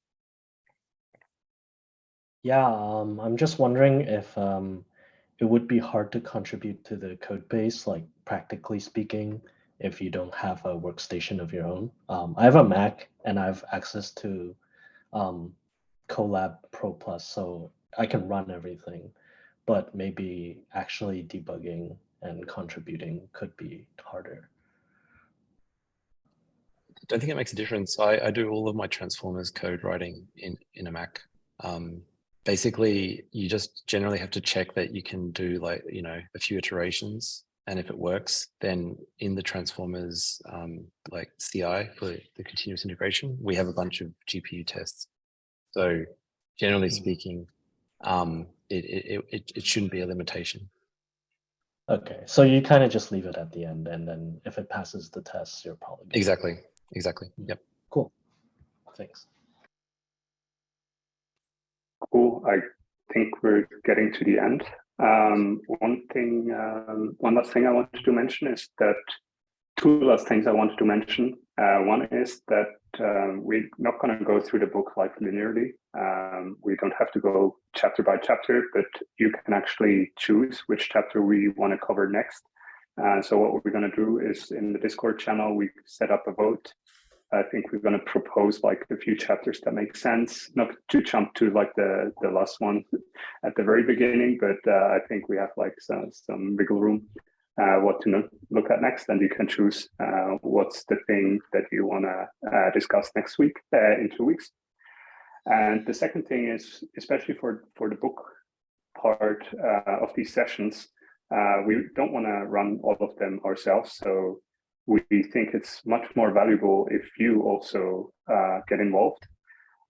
Yeah, I'm just wondering if it would be hard to contribute to the code base, like practically speaking, if you don't have a workstation of your own. I have a Mac and I have access to Colab Pro Plus, so I can run everything, but maybe actually debugging and contributing could be harder. I don't think it makes a difference. I do all of my transformers code writing in a Mac. Basically, you just generally have to check that you can do a few iterations. And if it works, then in the transformers like CI for the continuous integration, we have a bunch of GPU tests. So generally speaking, it shouldn't be a limitation. Okay, so you kind of just leave it at the end, and then if it passes the tests, you're probably good. Exactly. Yep. Cool. Thanks. Cool. I think we're getting to the end. One last thing I wanted to mention is that two last things I wanted to mention. One is that we're not going to go through the book like linearly. We don't have to go chapter by chapter, but you can actually choose which chapter we want to cover next. So what we're going to do is in the Discord channel, we set up a vote. I think we're going to propose like a few chapters that make sense, not to jump to like the last one at the very beginning, but I think we have like some wiggle room what to look at next, and you can choose what's the thing that you want to discuss next week, in 2 weeks. And the second thing is, especially for the book part of these sessions, we don't want to run all of them ourselves. So we think it's much more valuable if you also get involved.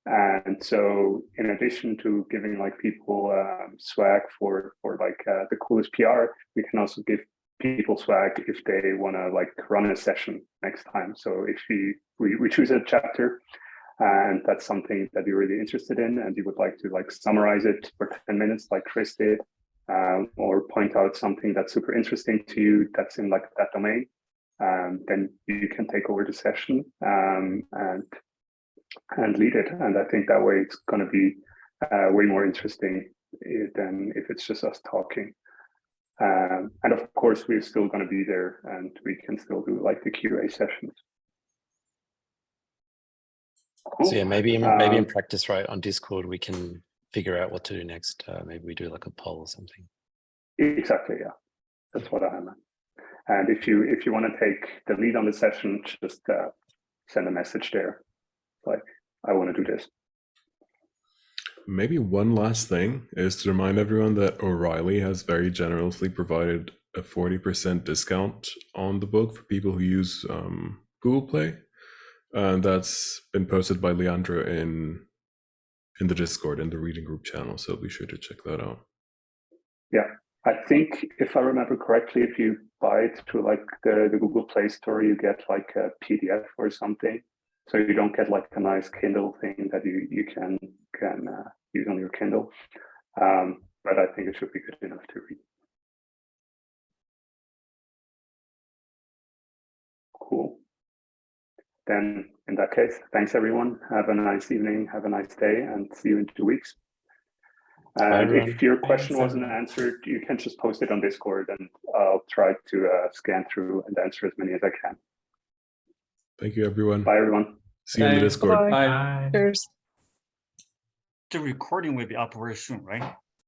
And so in addition to giving like people swag for like the coolest PR, we can also give people swag if they want to like run a session next time. So if we choose a chapter and that's something that you're really interested in and you would like to like summarize it for 10 minutes like Chris did, or point out something that's super interesting to you that's in like that domain, then you can take over the session and lead it. And I think that way it's going to be way more interesting than if it's just us talking. And of course, we're still going to be there and we can still do like the QA sessions. Cool. So yeah, maybe in practice, right, on Discord, we can figure out what to do next. Maybe we do like a poll or something. Exactly, yeah. That's what I meant. And if you want to take the lead on the session, just send a message there. Like, I want to do this. Maybe one last thing is to remind everyone that O'Reilly has very generously provided a 40% discount on the book for people who use Google Play. And that's been posted by Leandro in the Discord, in the reading group channel. So be sure to check that out. Yeah, I think if I remember correctly, if you buy it through like the Google Play Store, you get like a PDF or something. So you don't get like a nice Kindle thing that you can use on your Kindle. But I think it should be good enough to read. Cool. Then in that case, thanks everyone. Have a nice evening, have a nice day, and see you in 2 weeks. And if your question wasn't answered, you can just post it on Discord and I'll try to scan through and answer as many as I can. Thank you, everyone. Bye, everyone. See you in the Discord. Bye. Cheers. The recording will be up very soon, right?